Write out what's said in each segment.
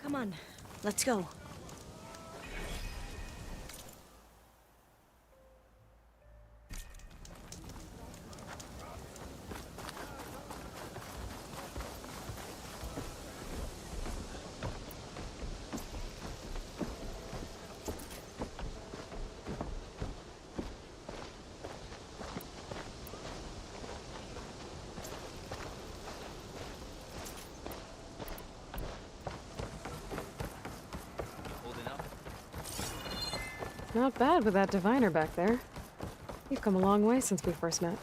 Come on, let's go. Not bad with that diviner back there. You've come a long way since we first met.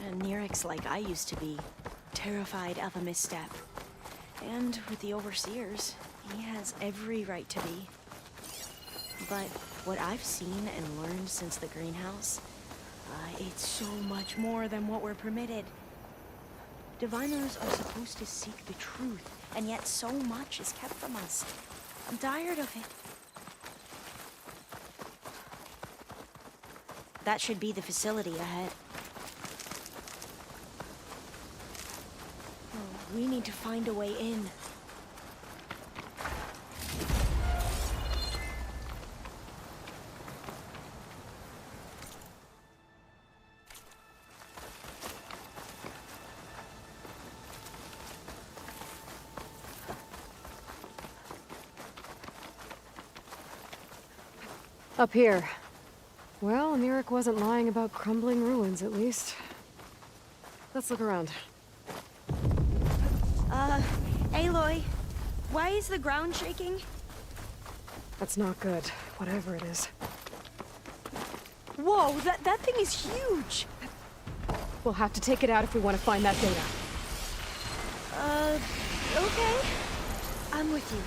And Nerek's like I used to be, terrified of a misstep. And with the overseers, he has every right to be. But what I've seen and learned since the greenhouse, it's so much more than what we're permitted. Diviners are supposed to seek the truth, and yet so much is kept from us. I'm tired of it. That should be the facility ahead. Oh, we need to find a way in. Up here. Well, Nerek wasn't lying about crumbling ruins, at least. Let's look around. Aloy, why is the ground shaking? That's not good, whatever it is. Whoa, that thing is huge! We'll have to take it out if we want to find that data. Okay. I'm with you.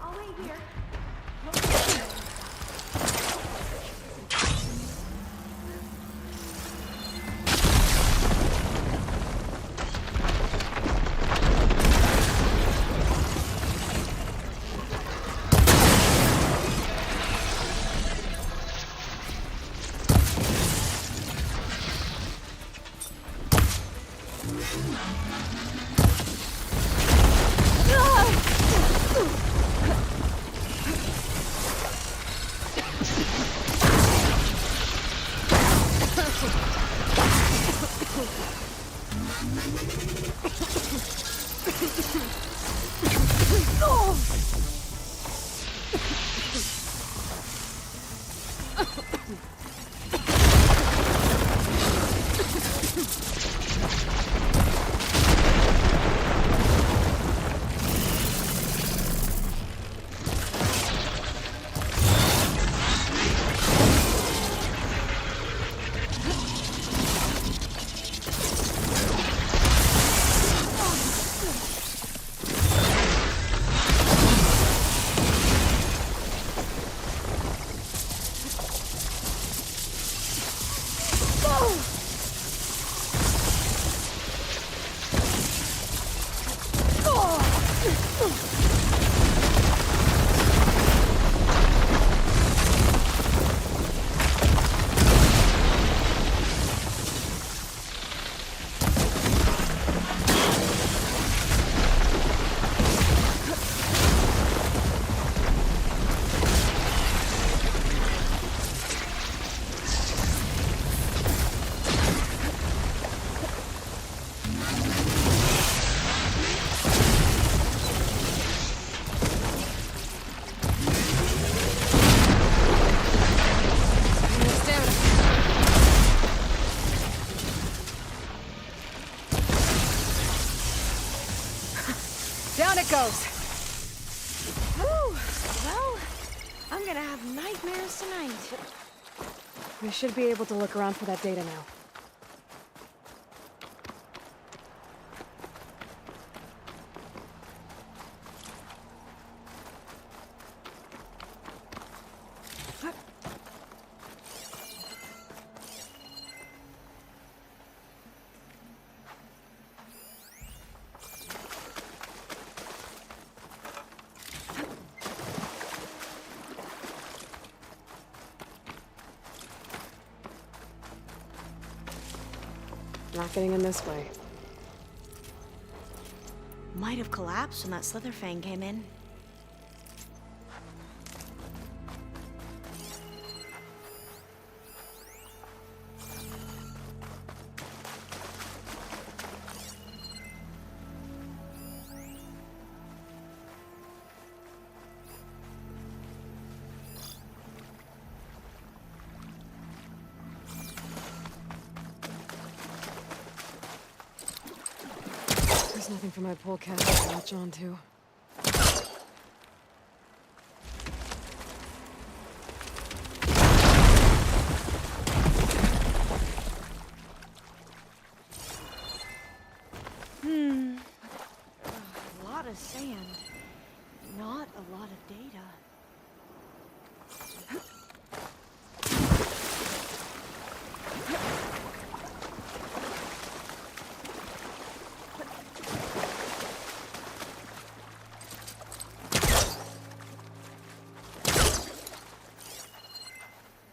I'll wait here. Down it goes! Whew. Well, I'm gonna have nightmares tonight. We should be able to look around for that data now. Not getting in this way. Might have collapsed when that Slitherfang came in. There's nothing for my polecat to latch onto. A lot of sand. Not a lot of data.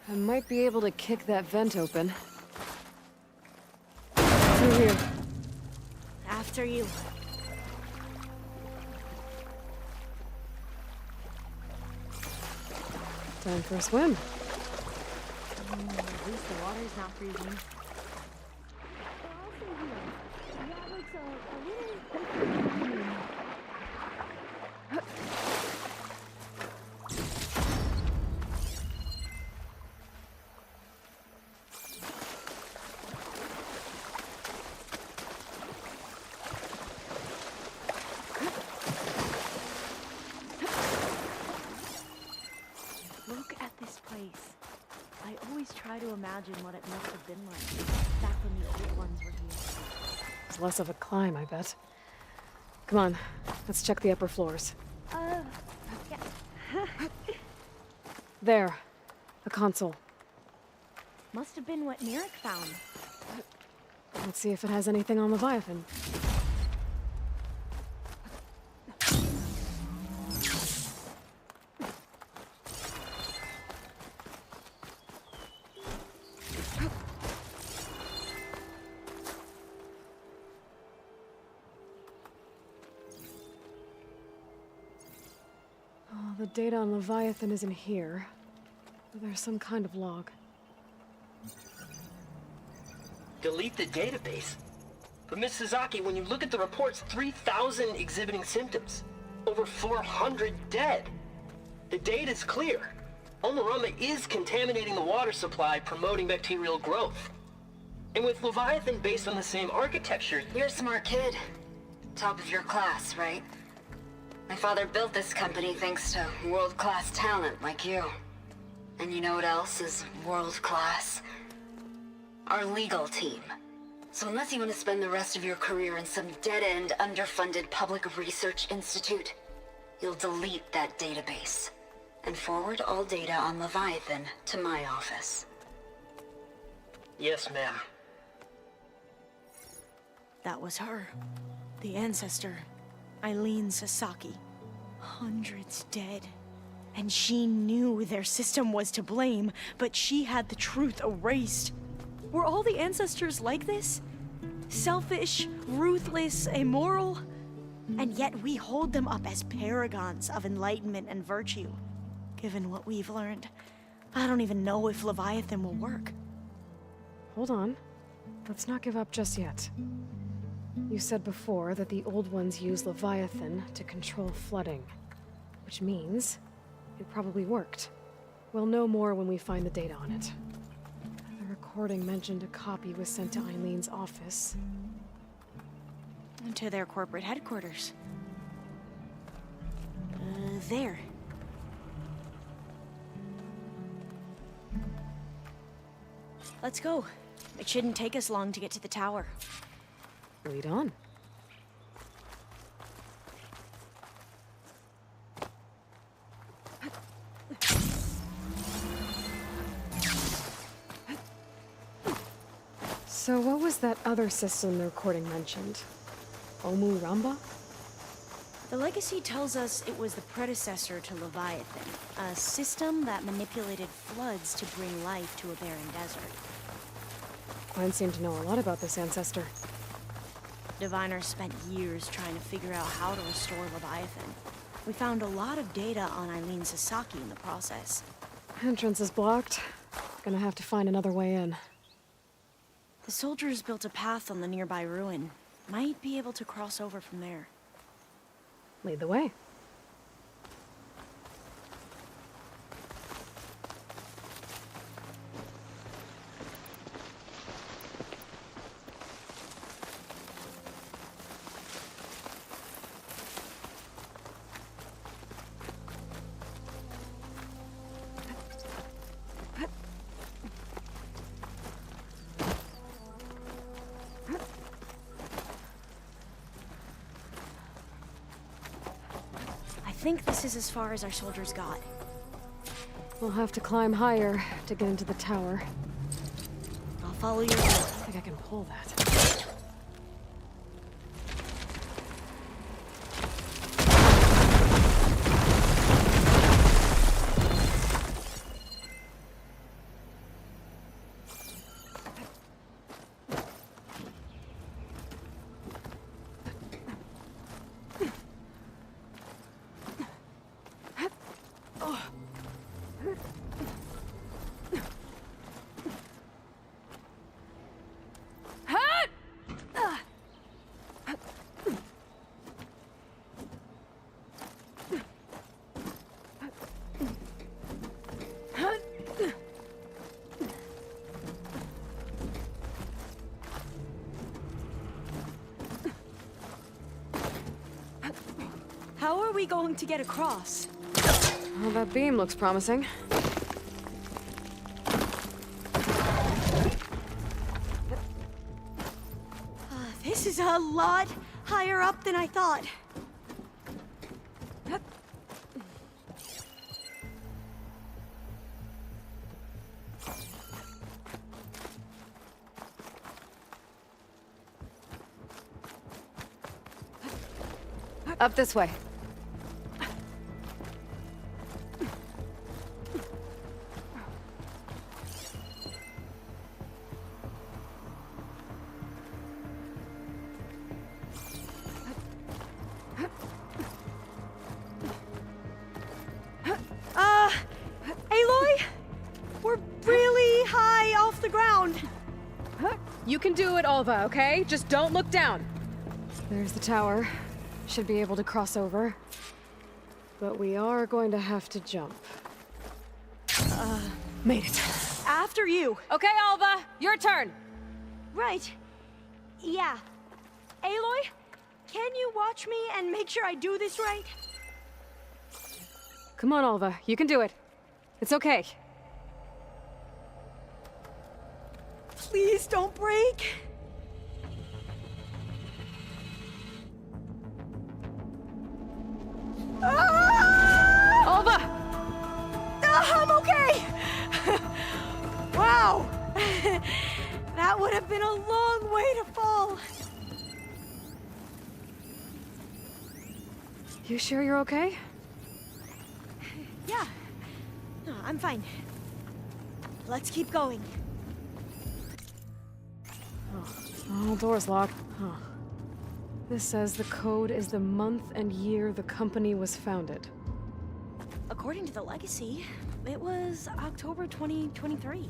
I might be able to kick that vent open. Through here. After you. Time for a swim. At least the water's not freezing. Look at this place. I always try to imagine what it must have been like back when the old ones were here. It's less of a climb, I bet. Come on, let's check the upper floors. Yeah. There. A console. Must have been what Nirik found. Let's see if it has anything on Leviathan. Oh, the data on Leviathan isn't here. There's some kind of log. Delete the database. But Miss Sasaki, when you look at the reports, 3,000 exhibiting symptoms. Over 400 dead. The data's clear. Omarama is contaminating the water supply, promoting bacterial growth. And with Leviathan based on the same architecture... You're a smart kid. Top of your class, right? My father built this company thanks to world-class talent like you. And you know what else is world-class? Our legal team. So unless you want to spend the rest of your career in some dead-end, underfunded public research institute, you'll delete that database and forward all data on Leviathan to my office. Yes, ma'am. That was her. The ancestor. Eileen Sasaki. Hundreds dead. And she knew their system was to blame, but she had the truth erased. Were all the ancestors like this? Selfish, ruthless, immoral? And yet we hold them up as paragons of enlightenment and virtue. Given what we've learned, I don't even know if Leviathan will work. Hold on. Let's not give up just yet. You said before that the old ones use Leviathan to control flooding. Which means it probably worked. We'll know more when we find the data on it. The recording mentioned a copy was sent to Eileen's office. And to their corporate headquarters. There. Let's go. It shouldn't take us long to get to the tower. Lead on. So what was that other system the recording mentioned? Omu Ramba? The legacy tells us it was the predecessor to Leviathan, a system that manipulated floods to bring life to a barren desert. Mine seem to know a lot about this ancestor. Diviners spent years trying to figure out how to restore Leviathan. We found a lot of data on Eileen Sasaki in the process. Entrance is blocked. Gonna have to find another way in. The soldiers built a path on the nearby ruin. Might be able to cross over from there. Lead the way. I think this is as far as our soldiers got. We'll have to climb higher to get into the tower. I'll follow your lead. I think I can pull that. How are we going to get across? Well, that beam looks promising. This is a lot higher up than I thought. Up this way. Aloy? We're really high off the ground. You can do it, Alva, okay? Just don't look down. There's the tower. Should be able to cross over. But we are going to have to jump. Made it. After you. Okay, Alva, your turn. Right. Yeah. Aloy, can you watch me and make sure I do this right? Come on, Alva, you can do it. It's okay. Please don't break. Alva! I'm okay! Wow! That would have been a long way to fall. You sure you're okay? Yeah. No, I'm fine. Let's keep going. Oh, door's locked. Huh. This says the code is the month and year the company was founded. According to the legacy, it was October 2023.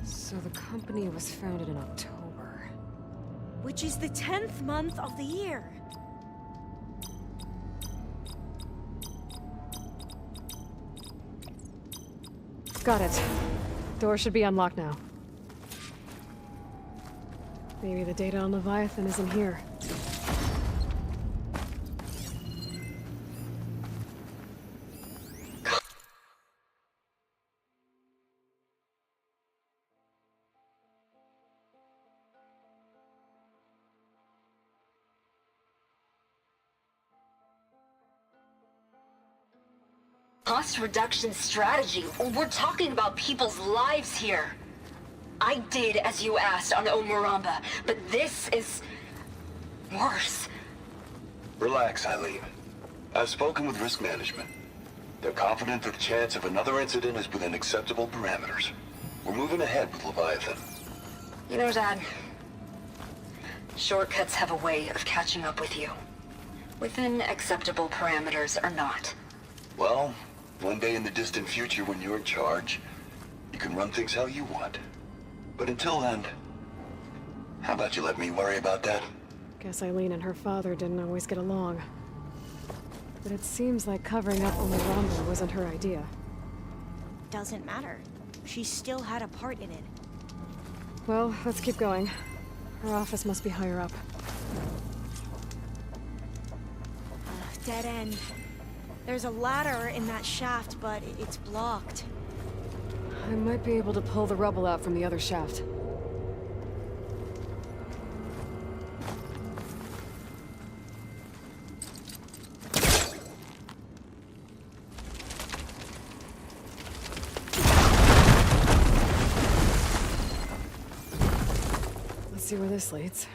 So the company was founded in October. Which is the 10th month of the year. Got it. Door should be unlocked now. Maybe the data on Leviathan isn't here. Cost reduction strategy. We're talking about people's lives here. I did as you asked on Omuramba, but this is worse. Relax, Eileen. I've spoken with risk management. They're confident that the chance of another incident is within acceptable parameters. We're moving ahead with Leviathan. You know, Dad, shortcuts have a way of catching up with you. Within acceptable parameters or not. Well, one day in the distant future when you're in charge, you can run things how you want. But until then, how about you let me worry about that? Guess Eileen and her father didn't always get along. But it seems like covering up Umuramba wasn't her idea. Doesn't matter. She still had a part in it. Well, let's keep going. Her office must be higher up. Dead end. There's a ladder in that shaft, but it's blocked. I might be able to pull the rubble out from the other shaft. Let's see where this leads.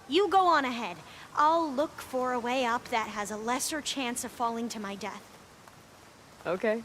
You go on ahead. I'll look for a way up that has a lesser chance of falling to my death. Okay.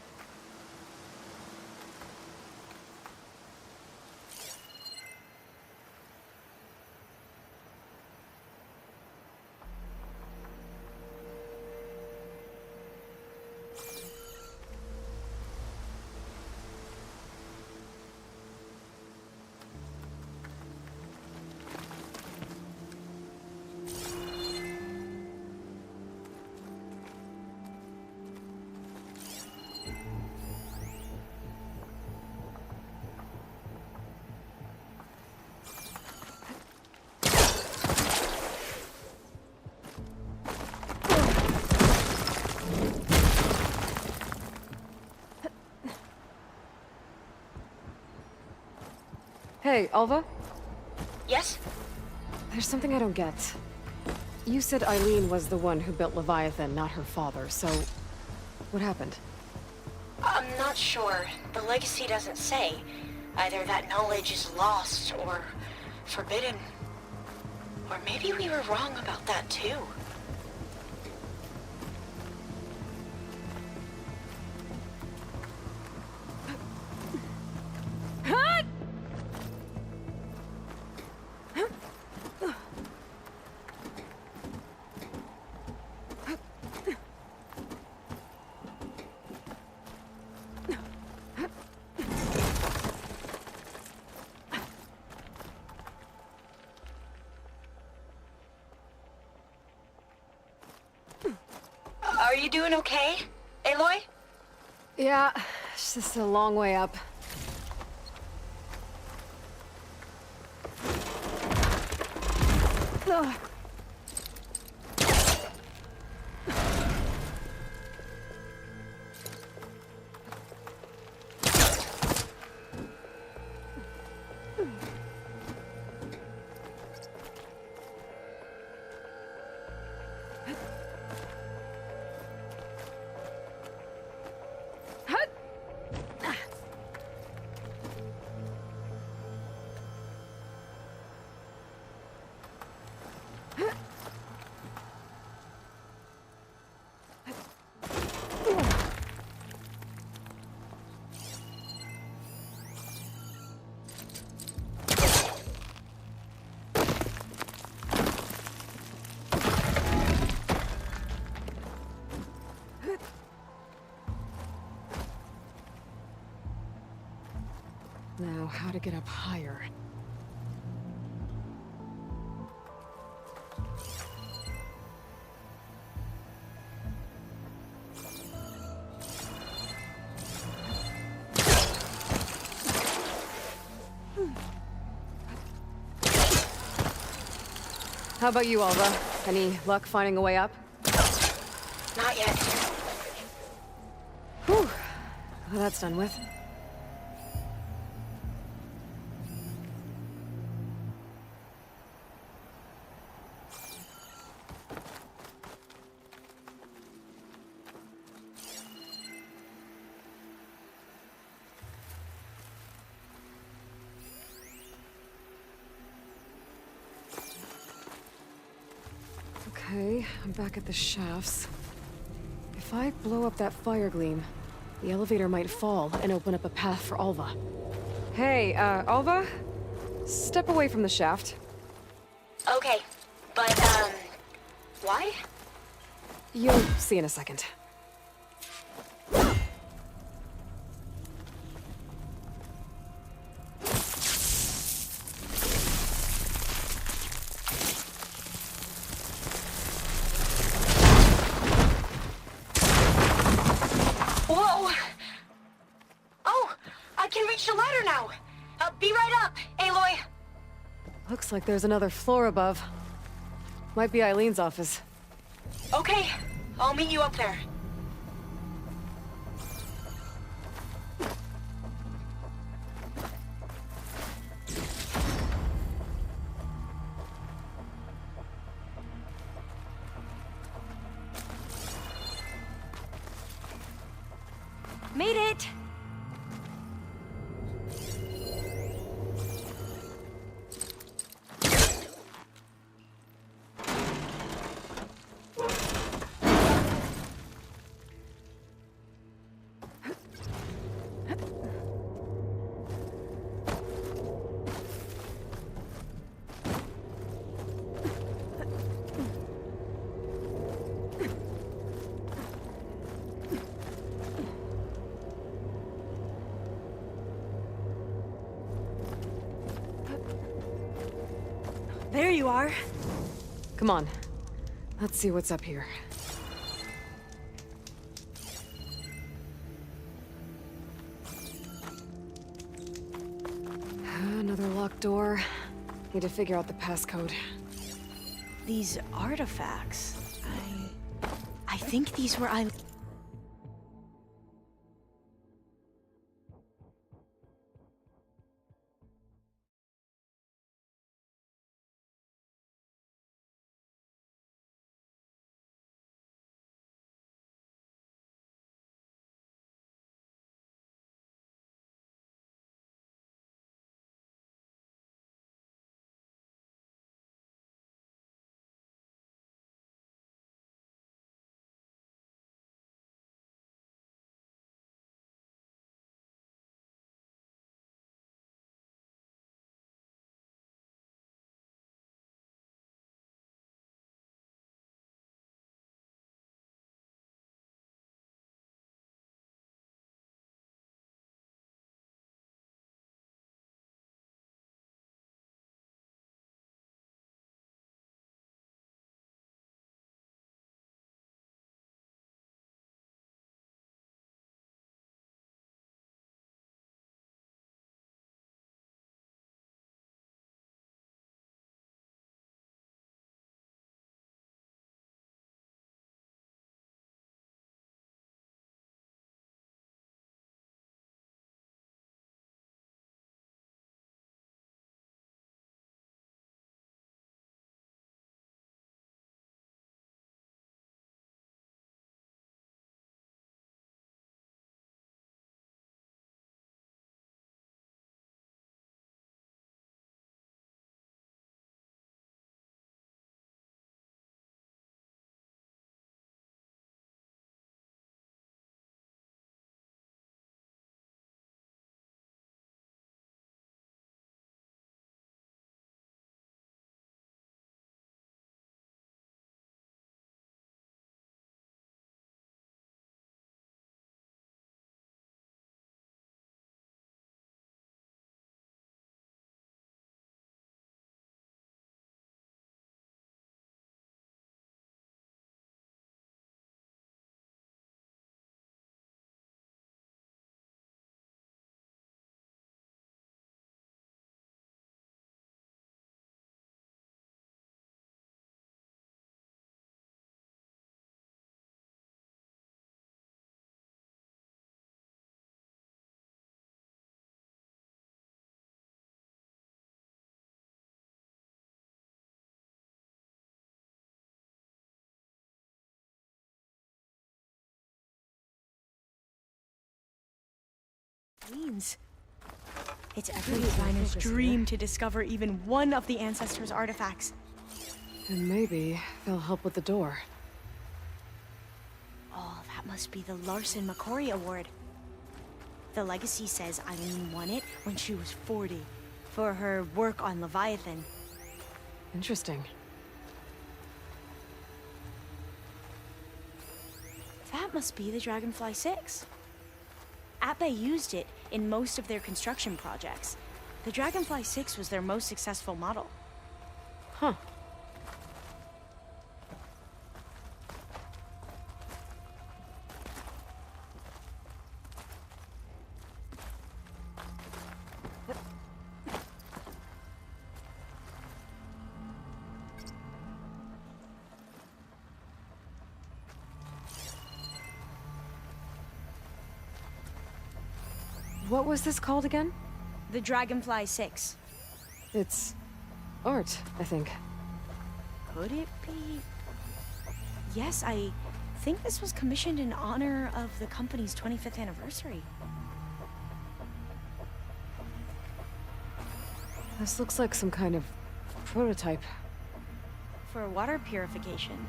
Hey, Alva? Yes? There's something I don't get. You said Eileen was the one who built Leviathan, not her father, so... what happened? I'm not sure. The legacy doesn't say. Either that knowledge is lost or forbidden. Or maybe we were wrong about that too. Are you doing okay, Aloy? Yeah, it's just a long way up. Ugh. Now, how to get up higher? How about you, Alva? Any luck finding a way up? Not yet. Whew. Well, that's done with. Okay, I'm back at the shafts. If If I blow up that fire gleam, the elevator might fall and open up a path for Alva. Hey, Alva? Step away from the shaft. Okay, but, why? You'll see in a second. Whoa! Oh, I can reach the ladder now. Be right up, Aloy. Looks like there's another floor above. Might be Eileen's office. Okay, I'll meet you up there. Made it! There you are. Come on. Let's see what's up here. Another locked door. Need to figure out the passcode. These artifacts, I think these were means. It's every designer's dream to discover even one of the ancestors' artifacts. And maybe they'll help with the door. All that That must be the Larson McCory Award. The legacy says Eileen won it when she was 40 for her work on Leviathan. Interesting. That must be the Dragonfly 6. Ape used it in most of their construction projects. The Dragonfly 6 was their most successful model. Huh. What was this called again? The Dragonfly 6. It's art, I think. Could it be? Yes, I think this was commissioned in honor of the company's 25th anniversary. This looks like some kind of prototype. For water purification.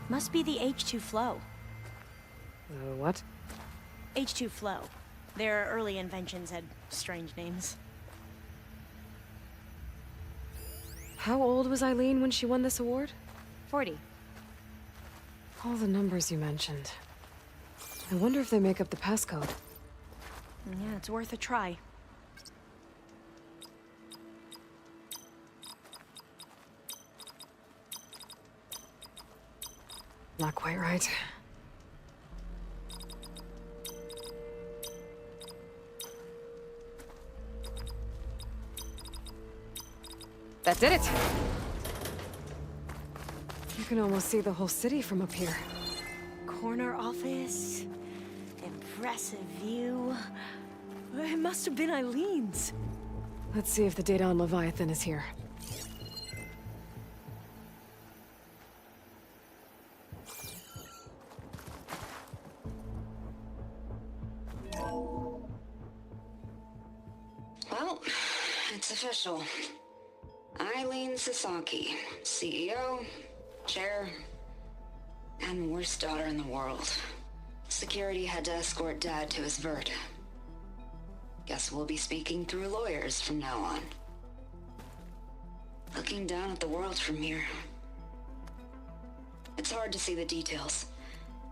Must be the H2 flow. What? H2 flow. Their early inventions had strange names. How old was Eileen when she won this award? 40. All the numbers you mentioned. I wonder if they make up the passcode. Yeah, it's worth a try. Not quite right. That did it! You can almost see the whole city from up here. Corner office. Impressive view. It must have been Eileen's. Let's see if the data on Leviathan is here. Well, it's official. Eileen Sasaki, CEO, chair, and worst daughter in the world. Security had to escort Dad to his vert. Guess we'll be speaking through lawyers from now on. Looking down at the world from here. It's hard to see the details.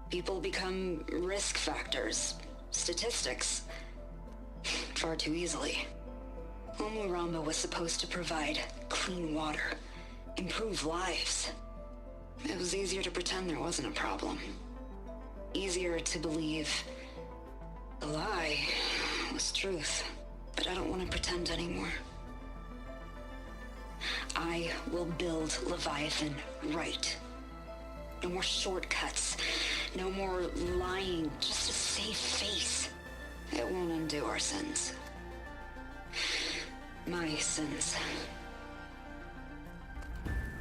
People become risk factors, statistics, far too easily. Omuramba was supposed to provide clean water, improve lives. It was easier to pretend there wasn't a problem. Easier to believe the lie was truth. But I don't want to pretend anymore. I will build Leviathan right. No more shortcuts. No more lying just to save face. It won't undo our sins. My sins.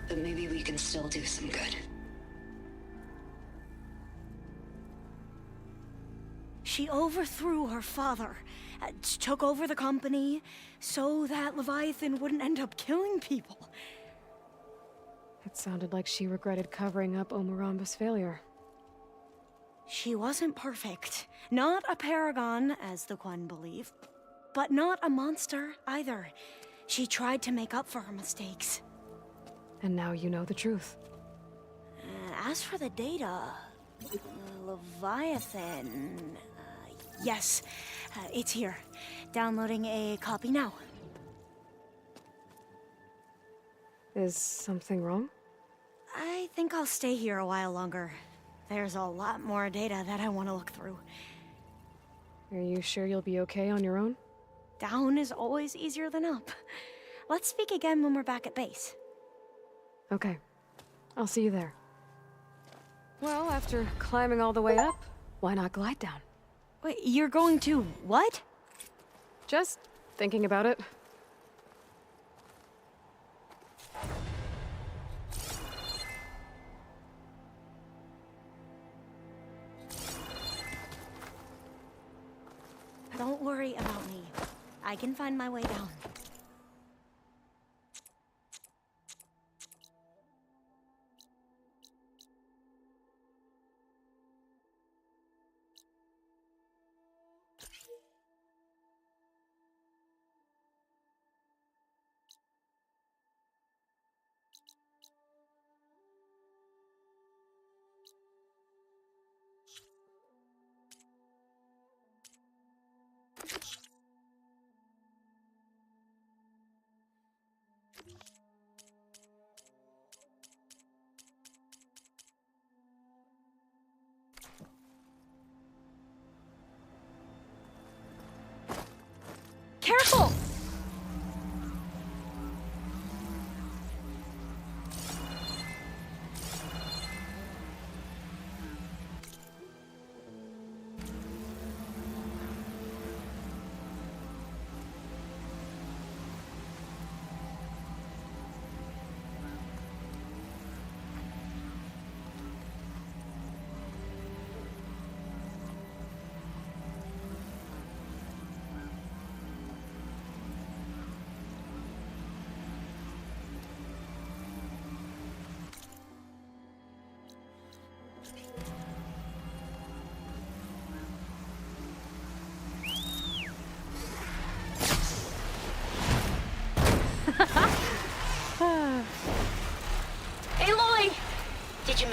But maybe we can still do some good. She overthrew her father, took over the company, so that Leviathan wouldn't end up killing people. It sounded like she regretted covering up Omuramba's failure. She wasn't perfect. Not a paragon, as the Quan believe, but not a monster either. She tried to make up for her mistakes. And now you know the truth. As for the data, Leviathan... yes, it's here. Downloading a copy now. Is something wrong? I think I'll stay here a while longer. There's a lot more data that I want to look through. Are you sure you'll be okay on your own? Down is always easier than up. Let's speak again when we're back at base. Okay. I'll see you there. Well, after climbing all the way up, why not glide down? Wait, you're going to what? Just thinking about it. Don't worry about me. I can find my way down.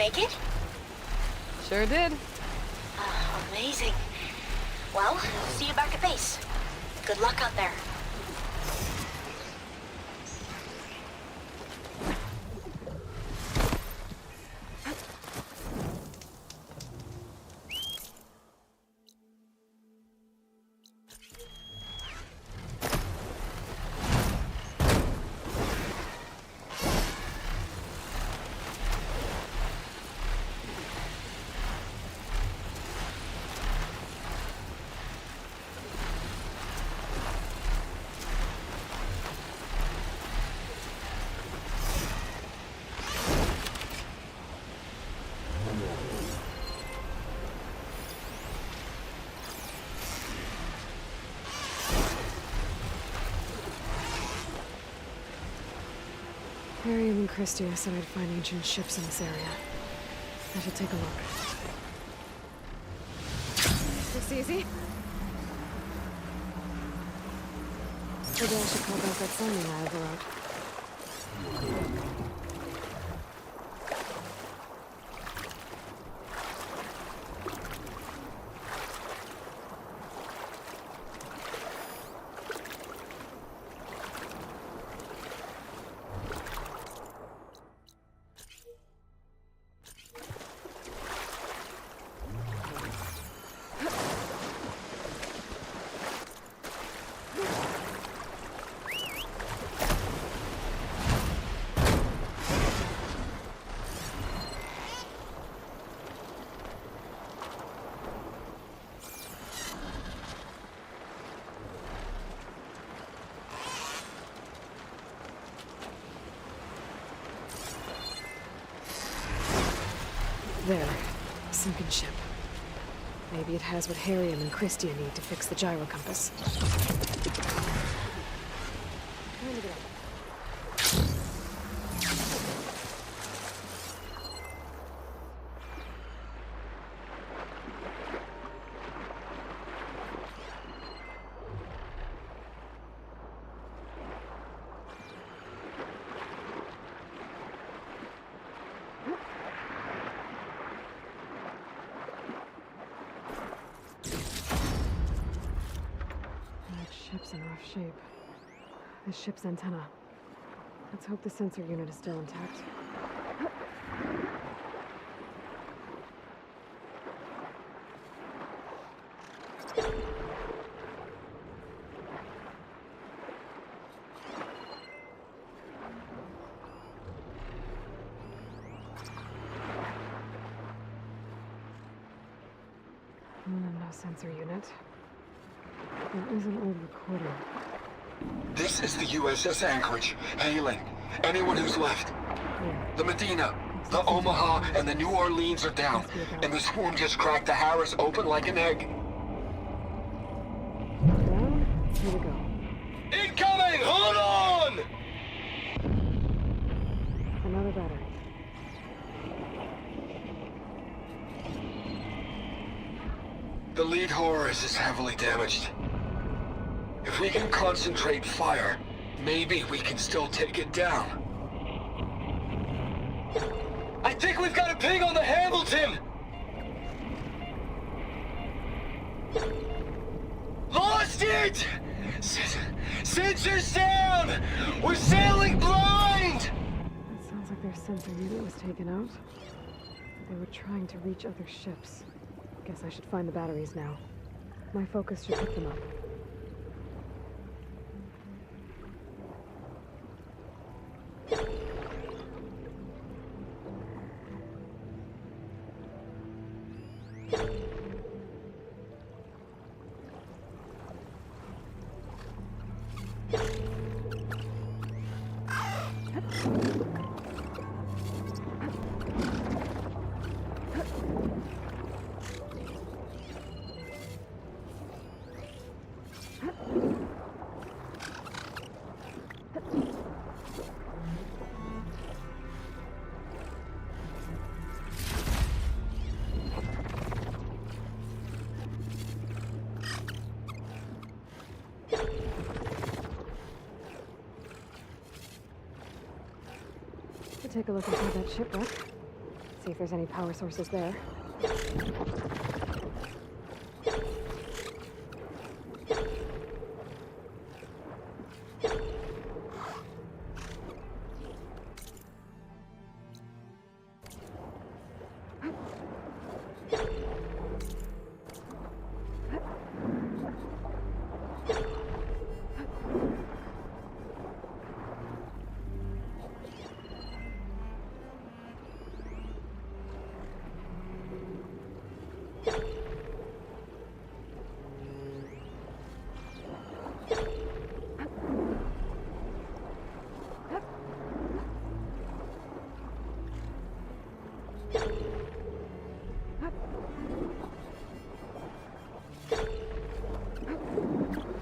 make it? Sure did. Amazing. Well, see you back at base. Good luck out there. Miriam and Christia said I'd find ancient ships in this area. I should take a look. This easy? Maybe I should call back that signing I overwrote. There. Sunken ship. Maybe it has what Harriam and Christia need to fix the gyro compass. Time to get up. Ship's in rough shape. This ship's antenna. Let's hope the sensor unit is still intact. No sensor unit. There is an old recording. This is the USS Anchorage. Hailing. Anyone who's left. Yeah. The Medina, the Omaha, and the New Orleans are down. And the swarm just cracked the Harris open like an egg. Down. Here we go. Incoming! Hold on! Another battery. The lead Horus is heavily damaged. If we can concentrate fire, maybe we can still take it down. I think we've got a ping on the Hamilton! Lost it! Sensors down! We're sailing blind! It sounds like their sensor unit was taken out. They were trying to reach other ships. Guess I should find the batteries now. My focus should pick them up. Take a look inside that shipwreck. See if there's any power sources there.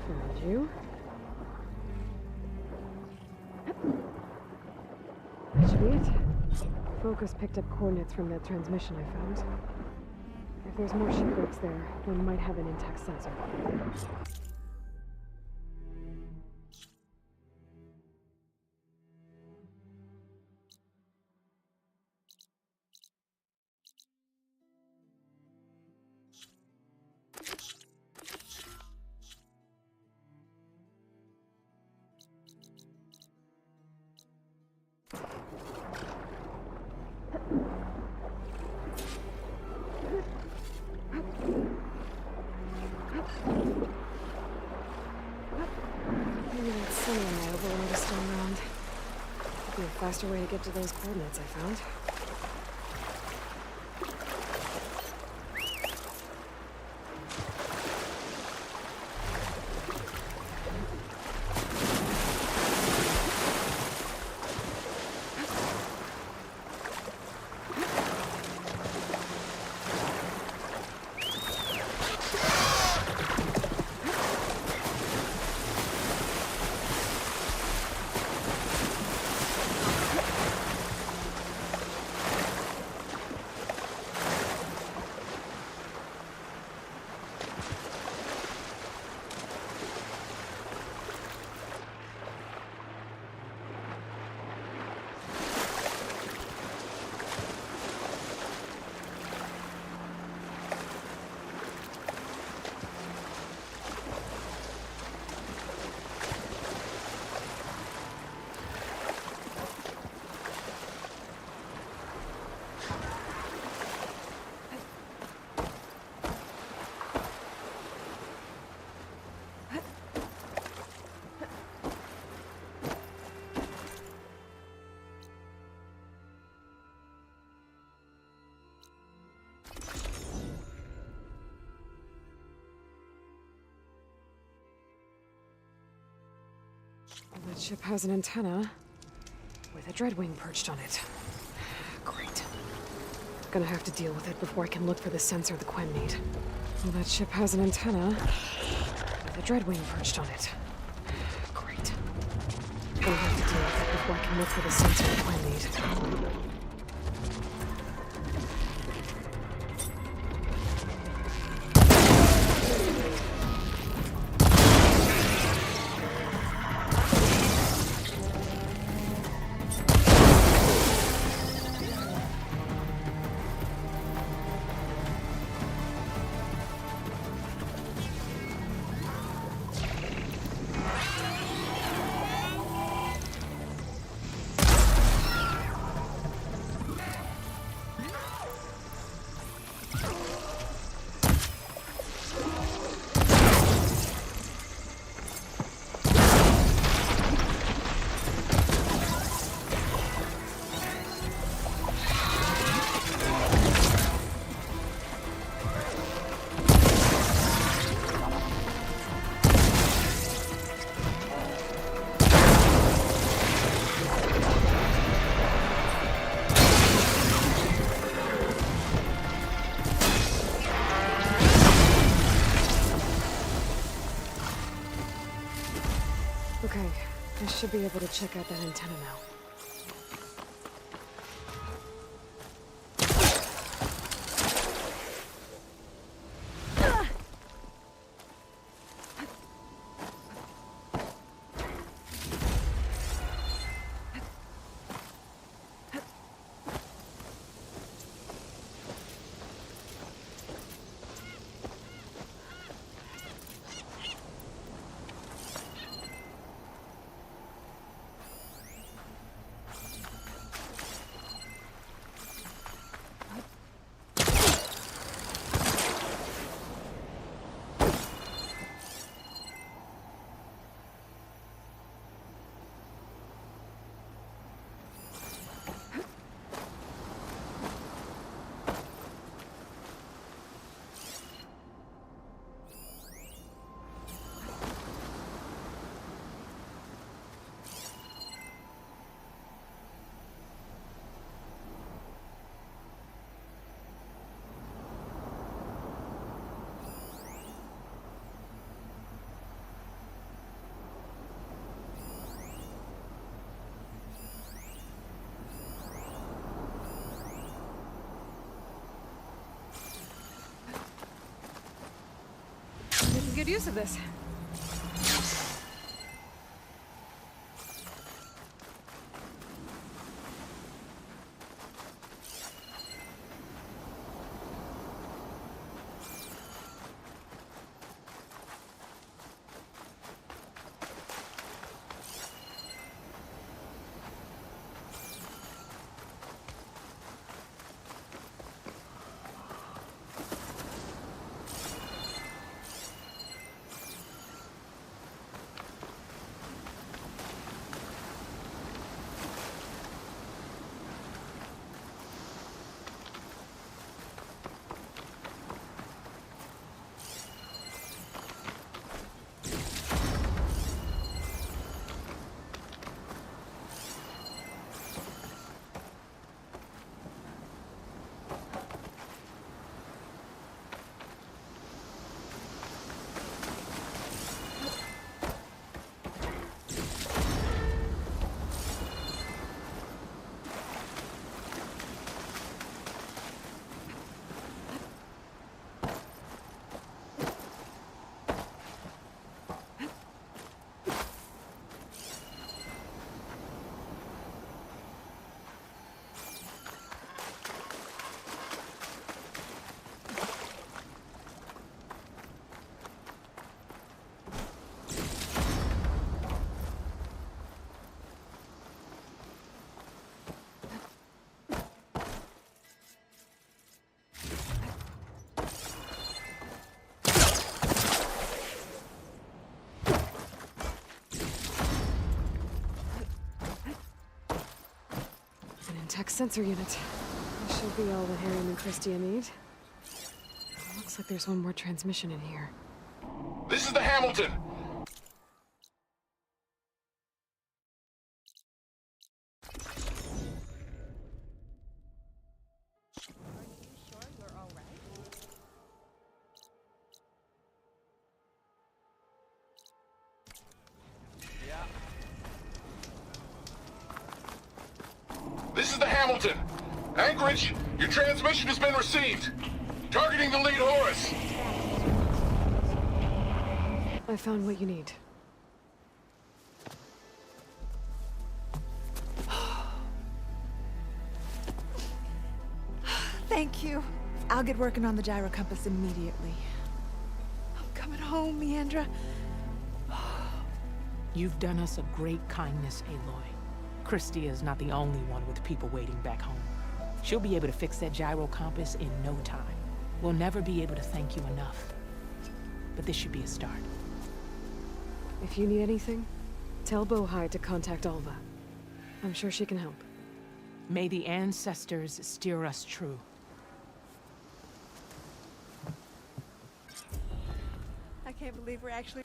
Found you. That should be it. Focus picked up coordinates from that transmission I found. If there's more shipwrecks there, one might have an intact sensor. Maybe that sunny and my overload is still around. Could be a faster way to get to those coordinates I found. That ship has an antenna with a dreadwing perched on it. Great. Gonna have to deal with it before I can look for the sensor the Quen need. Well, that ship has an antenna with a dreadwing perched on it. Great. Gonna have to deal with it before I can look for the sensor the Quen need. Okay, I should be able to check out that antenna now. good use of this. Tech sensor unit. This should be all that Harry and Christia need. Looks like there's one more transmission in here. This is the Hamilton! This is the Hamilton! Anchorage, your transmission has been received! Targeting the lead Horus! I found what you need. Thank you. I'll get working on the gyro compass immediately. I'm coming home, Leandra. You've done us a great kindness, Aloy. Christia is not the only one with people waiting back home. She'll be able to fix that gyro compass in no time. We'll never be able to thank you enough. But this should be a start. If you need anything, tell Bohai to contact Alva. I'm sure she can help. May the ancestors steer us true. I can't believe we're actually...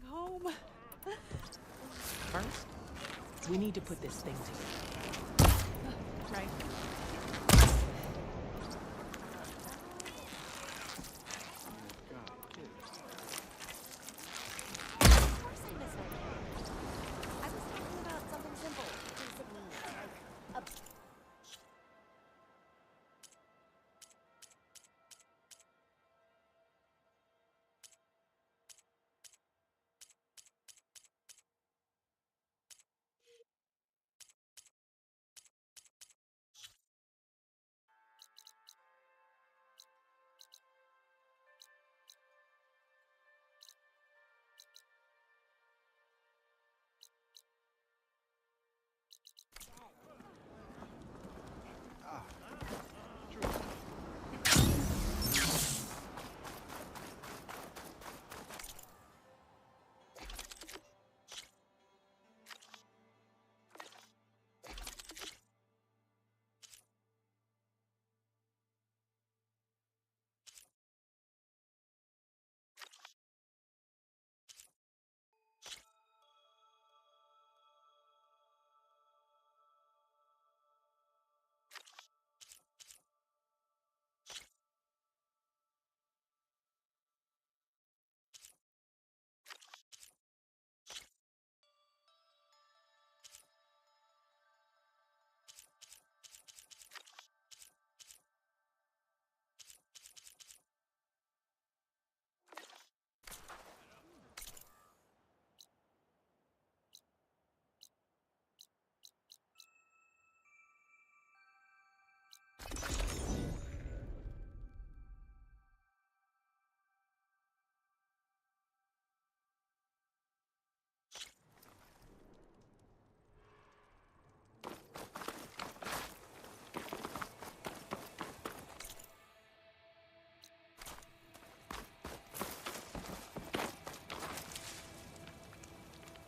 home. First, we need to put this thing together. Right. Of course I miss my cat. I was talking about something simple, basic needs, like a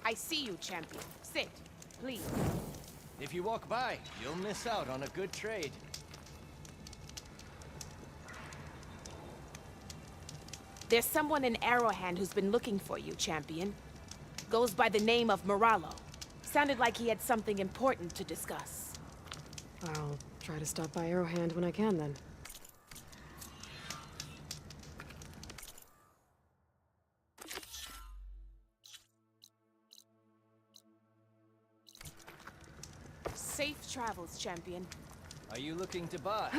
I see you, champion. Sit, please. If you walk by, you'll miss out on a good trade. There's someone in Arrowhand who's been looking for you, champion. Goes by the name of Moralo. Sounded like he had something important to discuss. I'll try to stop by Arrowhand when I can, then. Safe travels, champion. Are you looking to buy?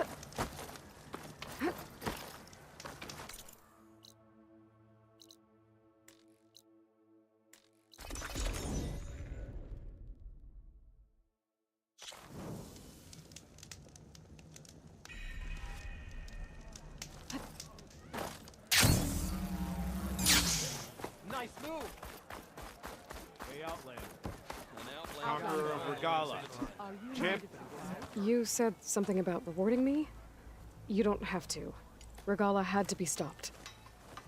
Nice move! Hey, Outlander. Conqueror of Regala. Champ. You said something about rewarding me? You don't have to. Regala had to be stopped.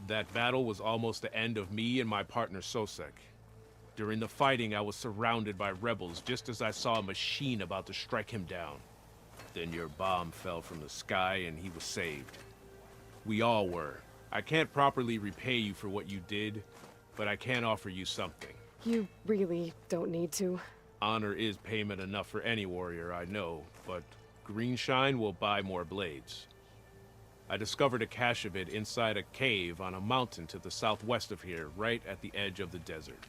That battle was almost the end of me and my partner Sosek. During the fighting, I was surrounded by rebels just as I saw a machine about to strike him down. Then your bomb fell from the sky and he was saved. We all were. I can't properly repay you for what you did, but I can offer you something. You really don't need to. Honor is payment enough for any warrior, I know, but Greenshine will buy more blades. I discovered a cache of it inside a cave on a mountain to the southwest of here, right at the edge of the desert.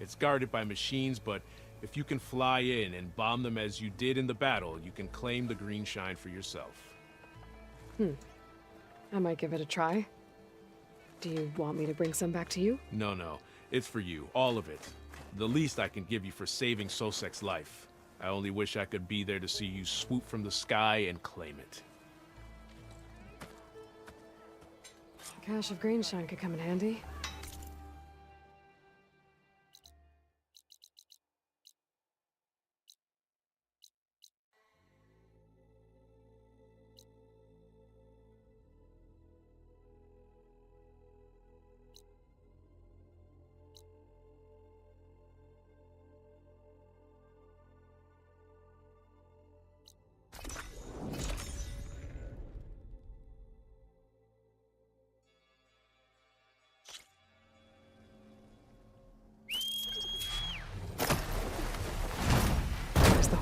It's guarded by machines, but if you can fly in and bomb them as you did in the battle, you can claim the Greenshine for yourself. I might give it a try. Do you want me to bring some back to you? No, it's for you, all of it. The least I can give you for saving Sosek's life. I only wish I could be there to see you swoop from the sky and claim it. A cache of Greenshine could come in handy.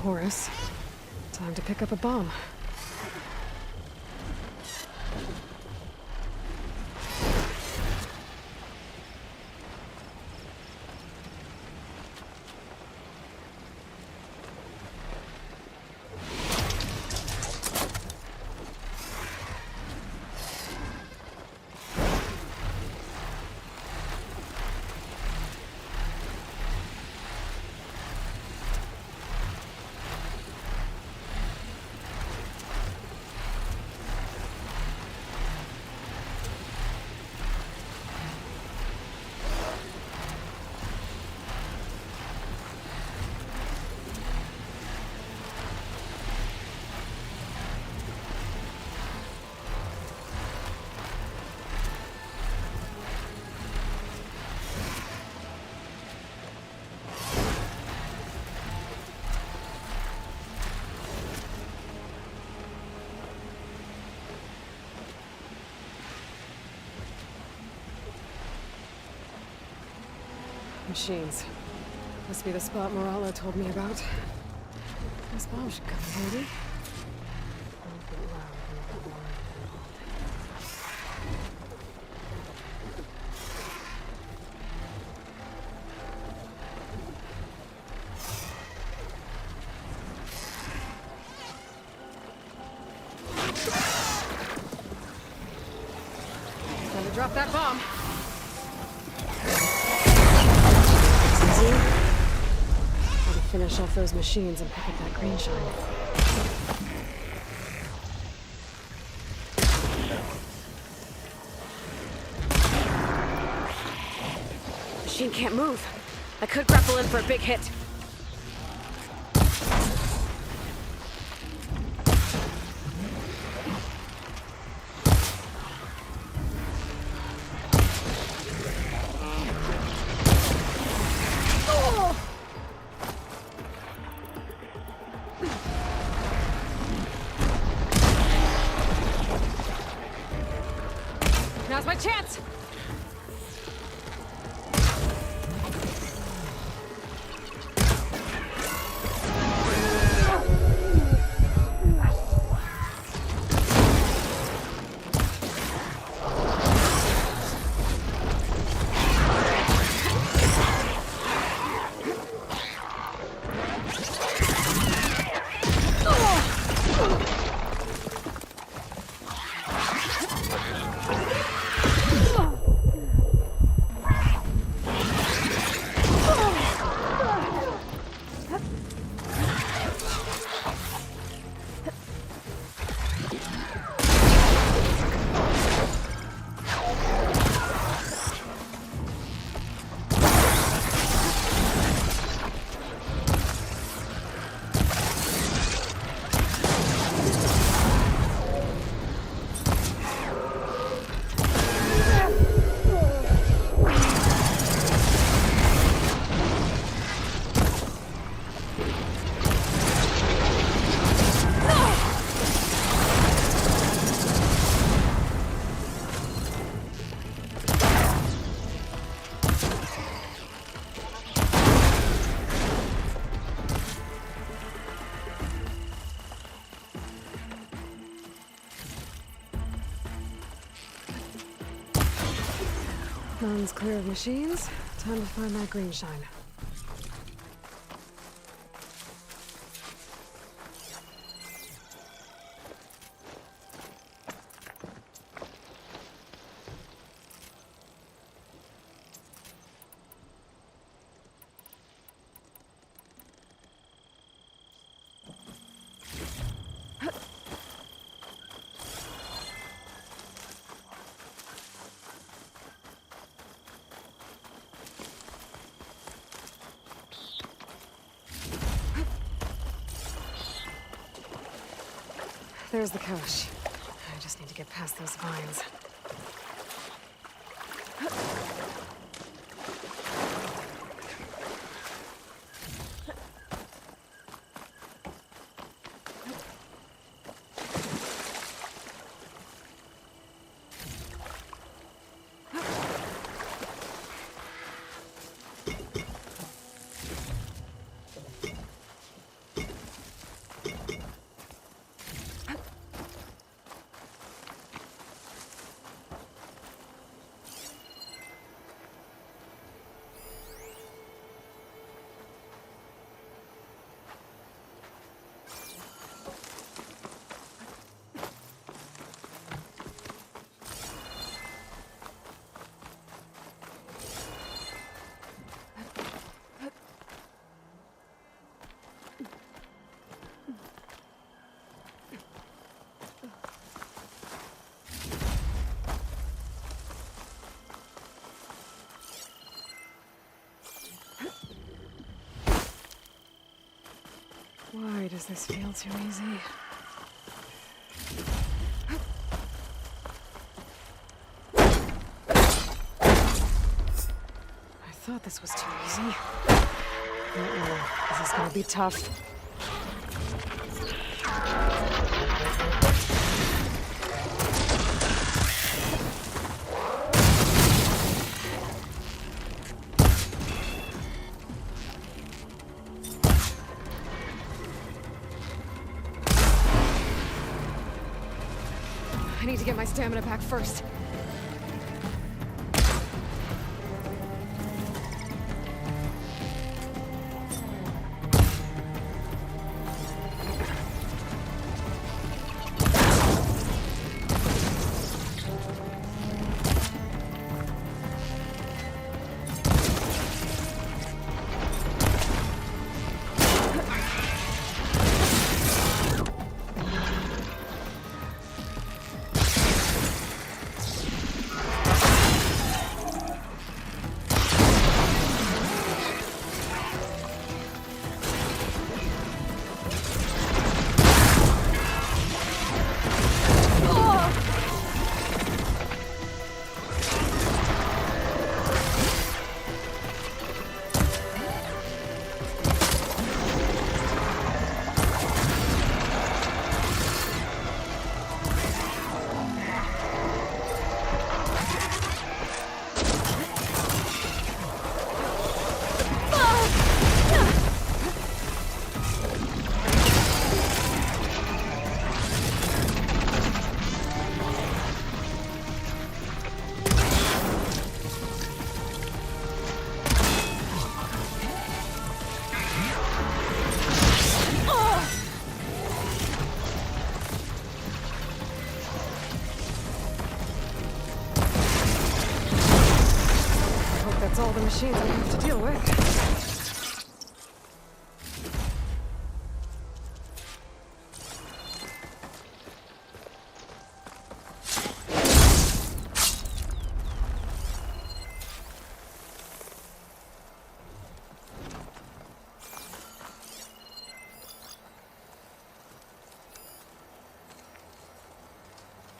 Horus. Time to pick up a bomb. Machines. Must be the spot Morala told me about. This bomb should come handy. Time to drop that bomb. Gotta finish off those machines and pick up that green shine. Machine can't move. I could grapple in for a big hit. Now's my chance! Mountain's clear of machines. Time to find that green shine. There's the cache. I just need to get past those vines. Why does this feel too easy? I thought this was too easy. This is gonna be tough. I need to get my stamina back first. That's all the machines I have to deal with.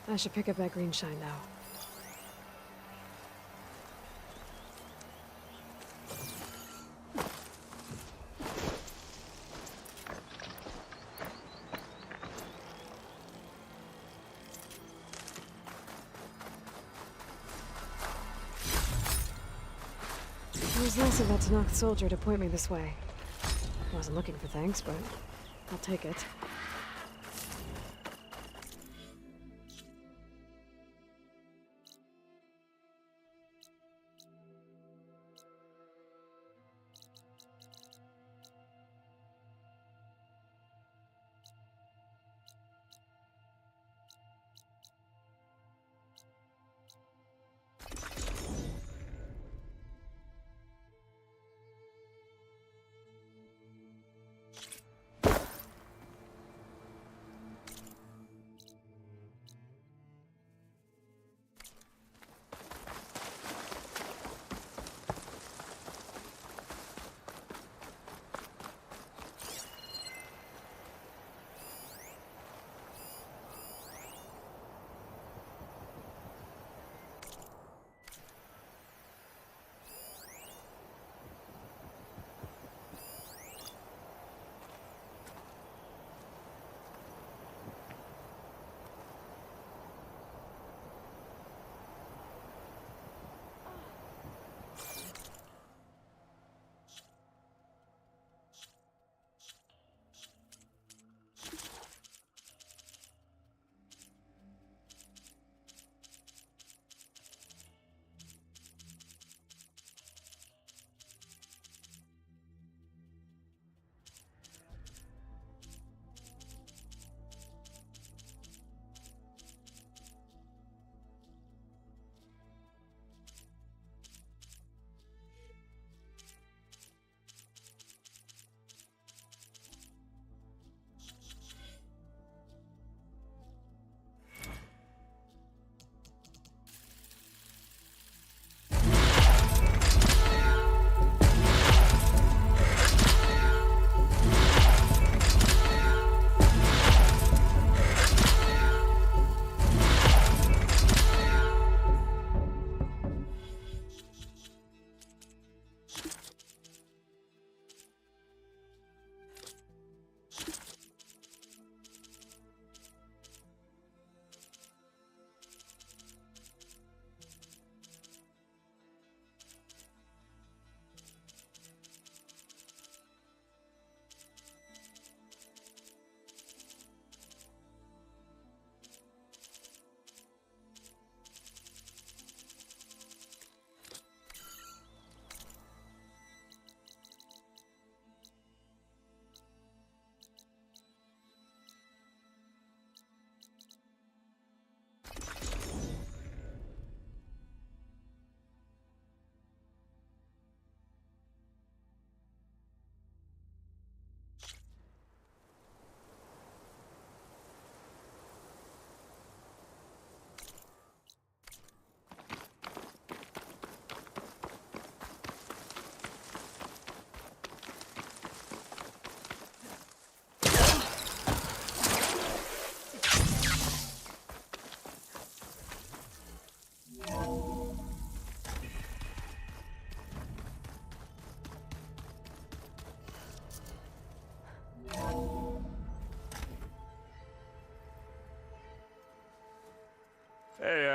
I should pick up that green shine now. It was nice of that Tanakh soldier to point me this way. I wasn't looking for thanks, but I'll take it.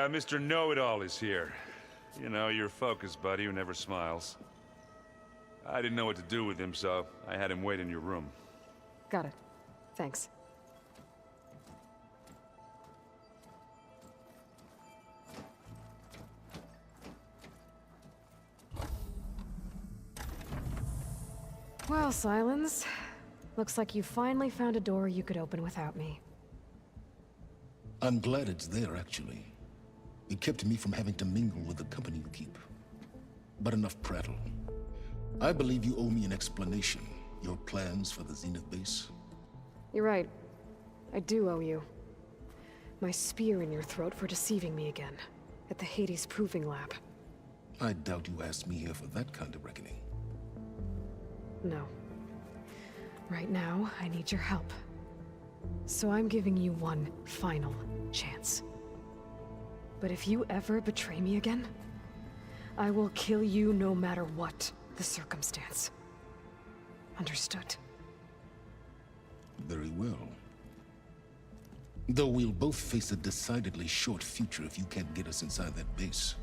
Mr. Know-It-All is here. You know, your focus buddy who never smiles. I didn't know what to do with him, so I had him wait in your room. Got it. Thanks. Well, Silence. Looks like you finally found a door you could open without me. I'm glad it's there, actually. It kept me from having to mingle with the company you keep. But enough prattle. I believe you owe me an explanation. Your plans for the Zenith base? You're right. I do owe you. My spear in your throat for deceiving me again. At the Hades Proving Lab. I doubt you asked me here for that kind of reckoning. No. Right now, I need your help. So I'm giving you one final chance. But if you ever betray me again, I will kill you no matter what the circumstance. Understood? Very well. Though we'll both face a decidedly short future if you can't get us inside that base.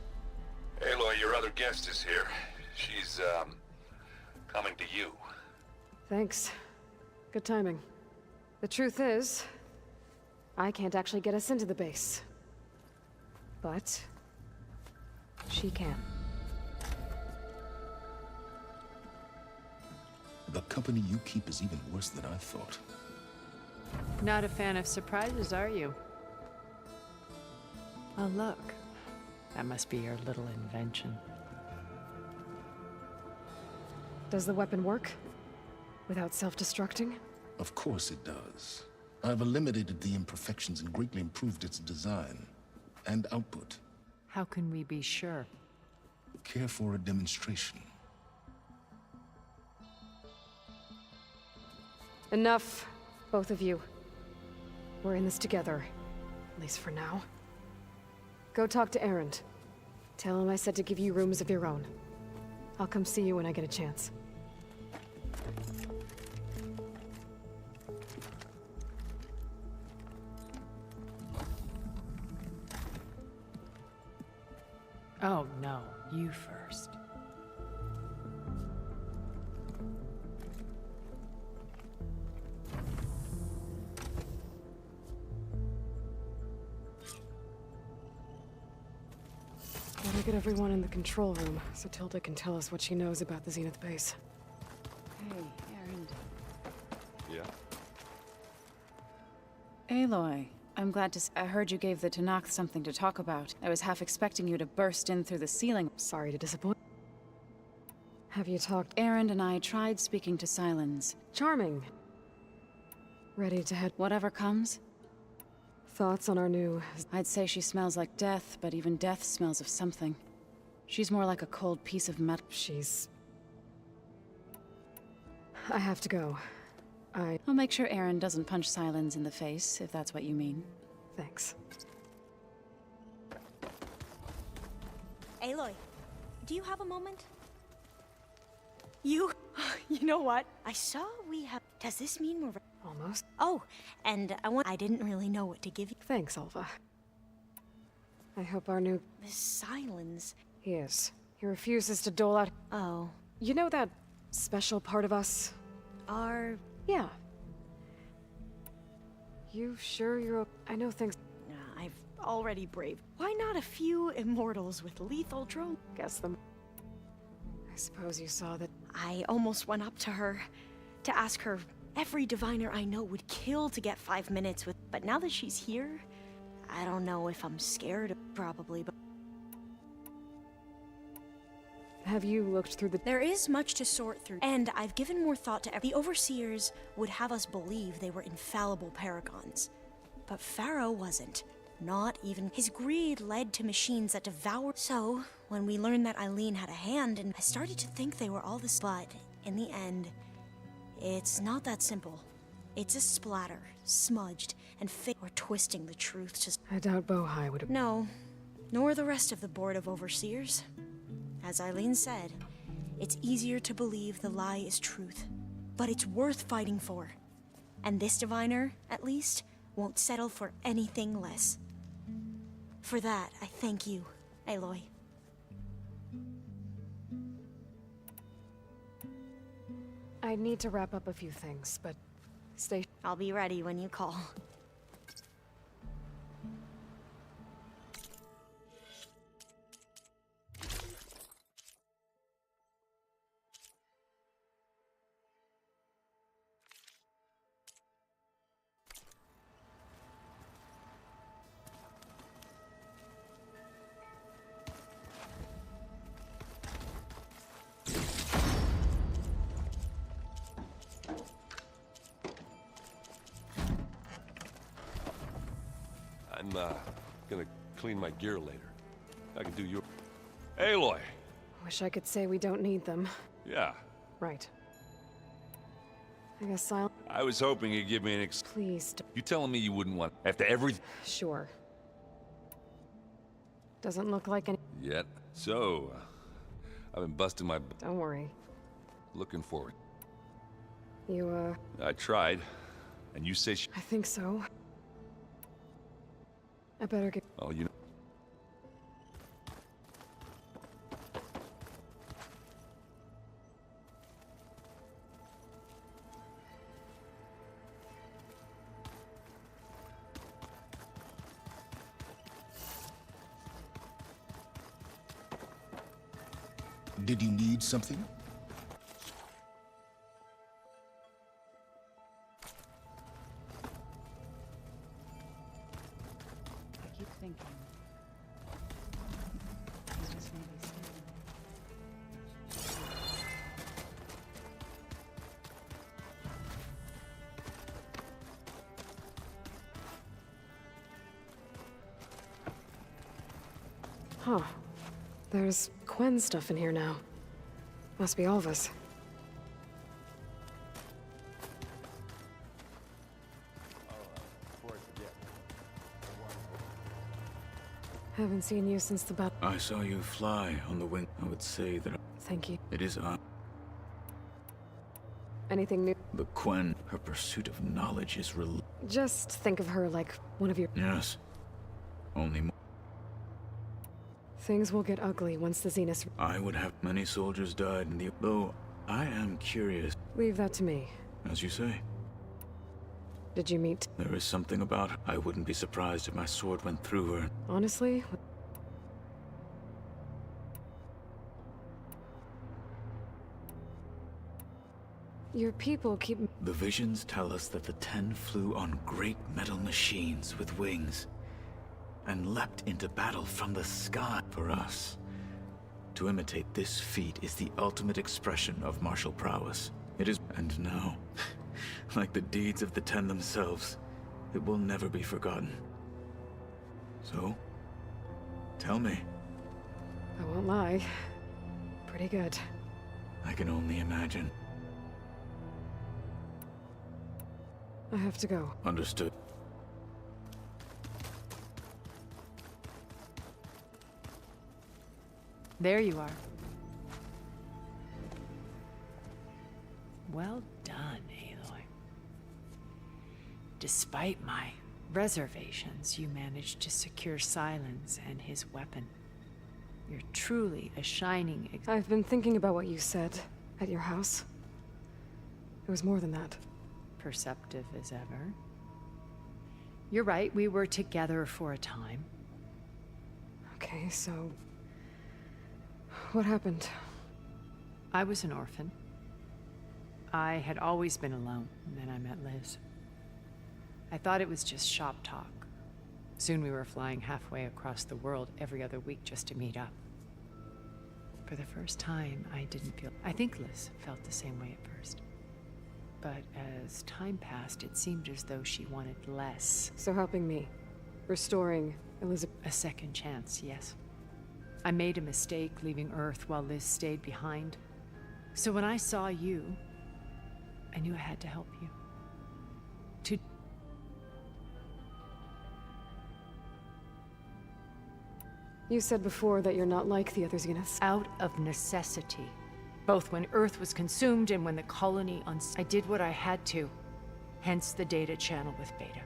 Aloy, your other guest is here. She's, coming to you. Thanks. Good timing. The truth is, I can't actually get us into the base. But she can. The company you keep is even worse than I thought. Not a fan of surprises, are you? Oh, look. That must be your little invention. Does the weapon work? Without self-destructing? Of course it does. I've eliminated the imperfections and greatly improved its design and output. How can we be sure? Care for a demonstration? Enough, both of you. We're in this together, at least for now. Go talk to Erend. Tell him I said to give you rooms of your own. I'll come see you when I get a chance. Oh, no. You first. Gotta get everyone in the control room, so Tilda can tell us what she knows about the Zenith base. Hey, Erend. Yeah? Aloy, I'm glad to I heard you gave the Tanakh something to talk about. I was half expecting you to burst in through the ceiling. Sorry to disappoint. Have you talked? Erend and I tried speaking to Silence. Charming. Ready to head? Whatever comes? Thoughts on our new... I'd say she smells like death, but even death smells of something. She's more like a cold piece of metal. She's... I have to go. I'll make sure Erend doesn't punch Silence in the face, if that's what you mean. Thanks. Aloy, do you have a moment? You know what? I saw we have... Does this mean we're... Almost. Oh, and I didn't really know what to give you. Thanks, Alva. I hope our new... This Silence... He is. He refuses to dole out... Oh. You know that special part of us? Our... Yeah. You sure you're... I know things... I've already braved. Why not a few immortals with lethal drone? Guess them. I suppose you saw that... I almost went up to her to ask her. Every diviner I know would kill to get 5 minutes with... But now that she's here, I don't know if I'm scared, probably, but... Have you looked through the... There is much to sort through, and I've given more thought to... The Overseers would have us believe they were infallible paragons. But Pharaoh wasn't. Not even. His greed led to machines that devour... So, when we learned that Eileen had a hand, and I started to think they were all this... But, in the end, it's not that simple. It's a splatter, smudged, and fit... Or twisting the truth to... I doubt Bohai would have... No, nor the rest of the Board of Overseers. As Eileen said, it's easier to believe the lie is truth, but it's worth fighting for. And this diviner, at least, won't settle for anything less. For that, I thank you, Aloy. I need to wrap up a few things, but stay. I'll be ready when you call. I'm, gonna clean my gear later. I can do your... Aloy! Wish I could say we don't need them. Yeah. Right. I guess silent. I was hoping you'd give me an Please. You telling me you wouldn't want... After everything... Sure. Doesn't look like any... Yet. So, I've been busting my... Don't worry. Looking forward. You, I tried. And you say I think so. I better get... Oh, you know... Did you need something? I keep thinking. He's just maybe Huh. There's Quen stuff in here now. Must be Alva's. Haven't seen you since the battle. I saw you fly on the wing. I would say that Thank you. it is Anything new? the Quen. Her pursuit of knowledge is Just think of her like one of your... Yes. Only more. Things will get ugly once the Zenith... I would have many soldiers died in the... Though, I am curious. Leave that to me. As you say. Did you meet... There is something about her. I wouldn't be surprised if my sword went through her. Honestly? Your people keep... The visions tell us that the Ten flew on great metal machines with wings and leapt into battle from the sky. For us, to imitate this feat is the ultimate expression of martial prowess. It is... And now, like the deeds of the Ten themselves, it will never be forgotten. So, tell me. I won't lie. Pretty good. I can only imagine. I have to go. Understood. There you are. Well done, Aloy. Despite my reservations, you managed to secure Silence and his weapon. You're truly a shining I've been thinking about what you said at your house. It was more than that. perceptive as ever. You're right, we were together for a time. Okay, so... what happened? I was an orphan. I had always been alone, and then I met Liz. I thought it was just shop talk. Soon we were flying halfway across the world every other week just to meet up. For the first time, I didn't feel... I think Liz felt the same way at first. But as time passed, it seemed as though she wanted less. So helping me. Restoring Elizabeth... A second chance, yes. I made a mistake leaving Earth while Liz stayed behind. So when I saw you, I knew I had to help you. You said before that you're not like the other Zeniths. Out of necessity. Both when Earth was consumed and when the colony I did what I had to. Hence the data channel with Beta.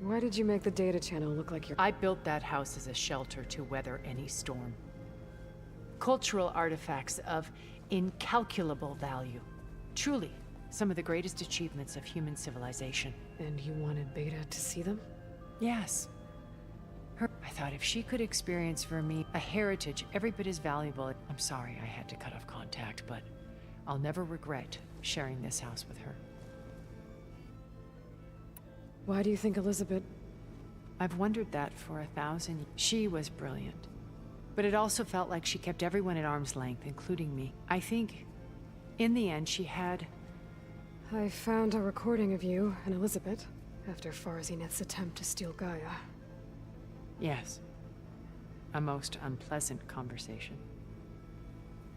Why did you make the data channel look like your— I built that house as a shelter to weather any storm. Cultural artifacts of incalculable value. Truly, some of the greatest achievements of human civilization. And you wanted Beta to see them? Yes. I thought if she could experience for me a heritage every bit as valuable— I'm sorry I had to cut off contact, but I'll never regret sharing this house with her. Why do you think Elizabeth— I've wondered that for 1,000 years. She was brilliant. But it also felt like she kept everyone at arm's length, including me. I think, in the end, she had— I found a recording of you and Elizabeth after Farzineth's attempt to steal Gaia. Yes. A most unpleasant conversation.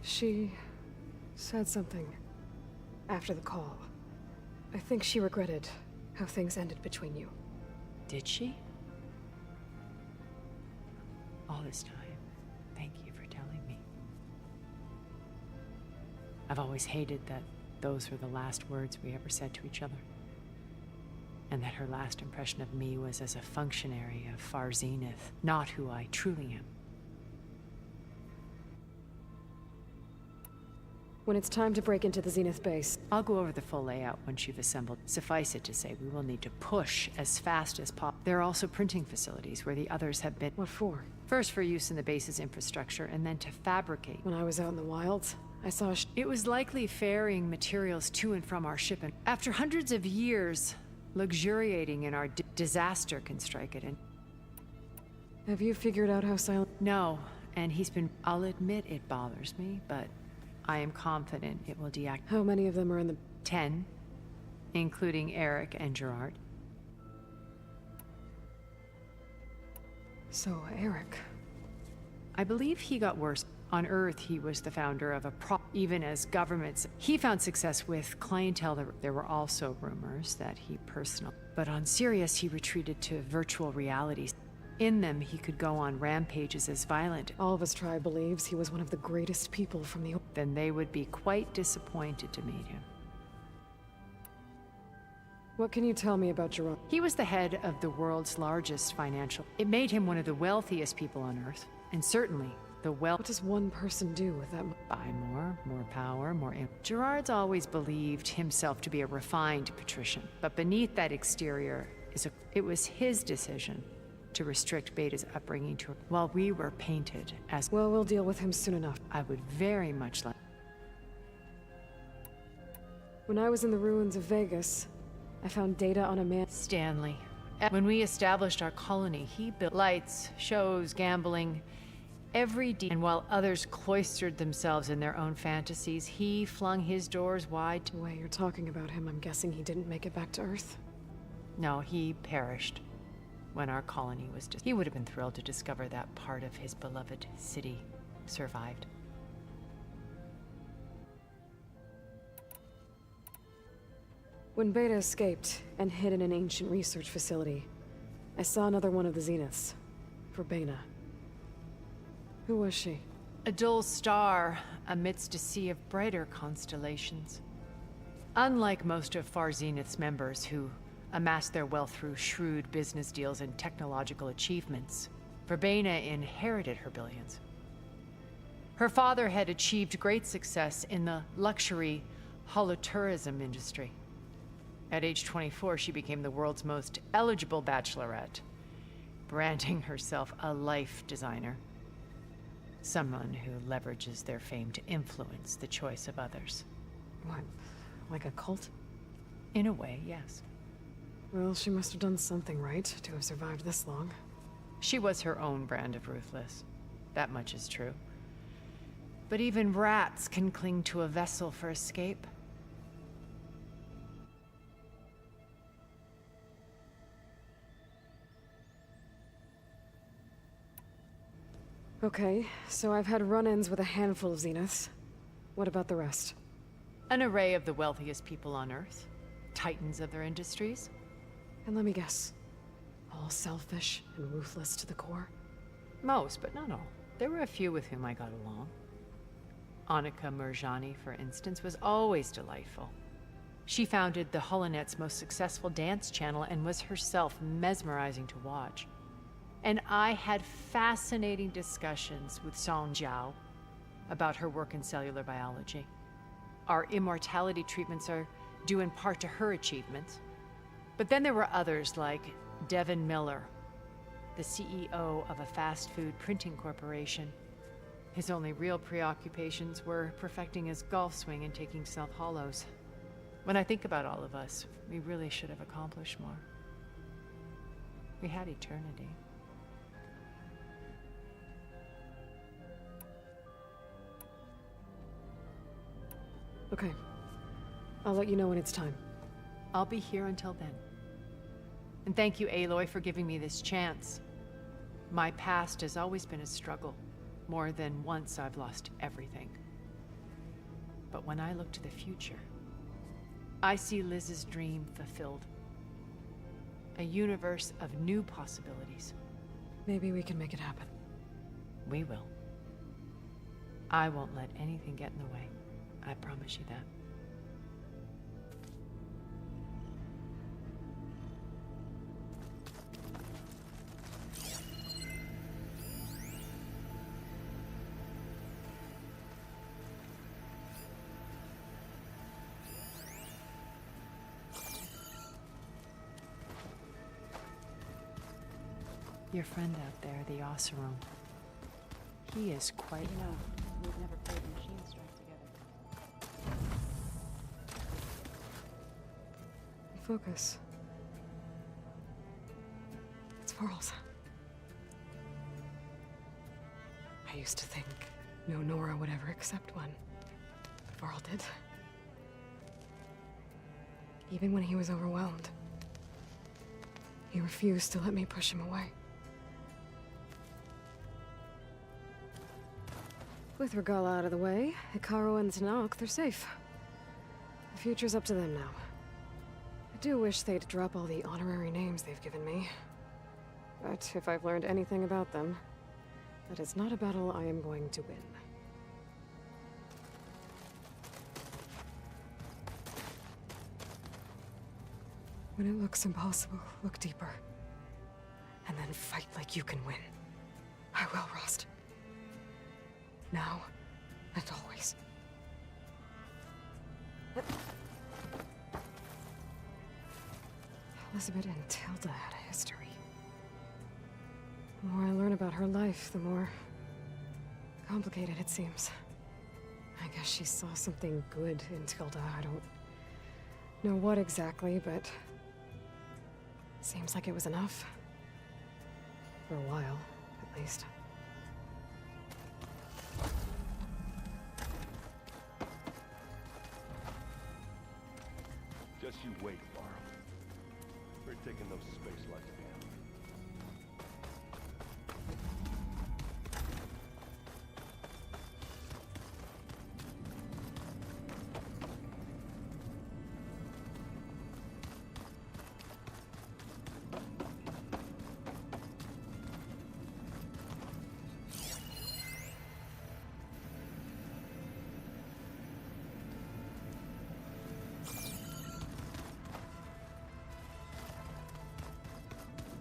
She said something after the call. I think she regretted how things ended between you. Did she? All this time, thank you for telling me. I've always hated that those were the last words we ever said to each other. And that her last impression of me was as a functionary of Farzineth, not who I truly am. When it's time to break into the Zenith base, I'll go over the full layout once you've assembled. Suffice it to say, we will need to push as fast as possible. There are also printing facilities where the others have been. What for? First for use in the base's infrastructure, and then to fabricate. When I was out in the wilds, I saw a It was likely ferrying materials to and from our ship, and after hundreds of years, luxuriating in our disaster can strike it. And have you figured out how silent— No, and he's been— I'll admit it bothers me, but I am confident it will deactivate. How many of them are in the— 10, including Eric and Gerard. So, Eric. I believe he got worse. On Earth, he was the founder of a even as governments. He found success with clientele. There were also rumors that he personally. But on Sirius, he retreated to virtual realities. In them, he could go on rampages as violent. All of his tribe believes he was one of the greatest people from the— Then they would be quite disappointed to meet him. What can you tell me about Gerard? He was the head of the world's largest financial— It made him one of the wealthiest people on Earth, and certainly the What does one person do with that? Buy more power, more— Gerard's always believed himself to be a refined patrician, but beneath that exterior is It was his decision to restrict Beta's upbringing to— While we were painted as— Well, we'll deal with him soon enough. I would very much like— When I was in the ruins of Vegas, I found data on a man— Stanley. When we established our colony, he built lights, shows, gambling, and while others cloistered themselves in their own fantasies, he flung his doors wide. The way you're talking about him, I'm guessing he didn't make it back to Earth? No, he perished when our colony was— He would have been thrilled to discover that part of his beloved city survived. When Beta escaped and hid in an ancient research facility, I saw another one of the Zeniths, Verbena. Who was she? A dull star amidst a sea of brighter constellations. Unlike most of Farzineth's members who amassed their wealth through shrewd business deals and technological achievements, Verbena inherited her billions. Her father had achieved great success in the luxury holotourism industry. At age 24, she became the world's most eligible bachelorette, branding herself a life designer. Someone who leverages their fame to influence the choice of others. What? Like a cult? In a way, yes. Well, she must have done something right to have survived this long. She was her own brand of ruthless. That much is true. But even rats can cling to a vessel for escape. Okay, so I've had run-ins with a handful of Zeniths. What about the rest? An array of the wealthiest people on Earth. Titans of their industries. And let me guess. All selfish and ruthless to the core? Most, but not all. There were a few with whom I got along. Annika Murjani, for instance, was always delightful. She founded the Holonet's most successful dance channel and was herself mesmerizing to watch. And I had fascinating discussions with Song Jiao about her work in cellular biology. Our immortality treatments are due in part to her achievements. But then there were others like Devin Miller, the CEO of a fast food printing corporation. His only real preoccupations were perfecting his golf swing and taking self-hollows. When I think about all of us, we really should have accomplished more. We had eternity. Okay. I'll let you know when it's time. I'll be here until then. And thank you, Aloy, for giving me this chance. My past has always been a struggle. More than once I've lost everything. But when I look to the future, I see Liz's dream fulfilled. A universe of new possibilities. Maybe we can make it happen. We will. I won't let anything get in the way. I promise you that. Your friend out there, the Oseram. He is quite... You know, we've never played Machine Strike together. Focus. It's Varl's. I used to think no Nora would ever accept one. Varl did. Even when he was overwhelmed. He refused to let me push him away. With Regala out of the way, Hikaru and Tanakh, they're safe. The future's up to them now. I do wish they'd drop all the honorary names they've given me. But if I've learned anything about them, that is not a battle I am going to win. When it looks impossible, look deeper. And then fight like you can win. I will, Rost. Now and always. Elizabeth and Tilda had a history. The more I learn about her life, the more complicated it seems. I guess she saw something good in Tilda. I don't know what exactly, but seems like it was enough. For a while, at least. Just you wait, Varl. We're taking those space lights down.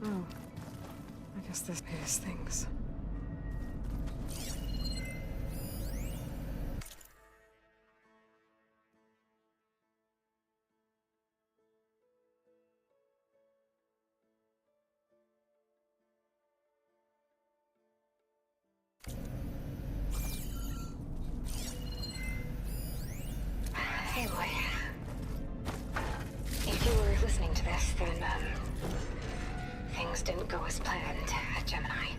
Oh. I guess this is things. Hey, boy. If you were listening to this, then, things didn't go as planned at Gemini.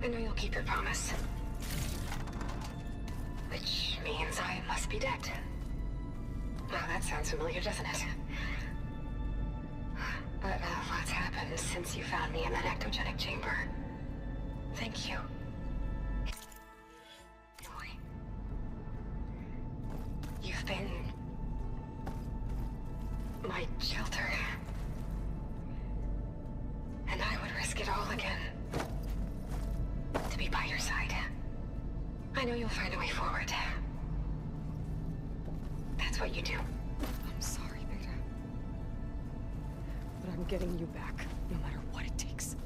I know you'll keep your promise. Which means I must be dead. Well, that sounds familiar, doesn't it? But a lot's happened since you found me in that ectogenic chamber. Thank you. You've been my shelter. And I would risk it all again to be by your side. I know you'll find a way forward. That's what you do. I'm sorry. I'm getting you back, no matter what it takes.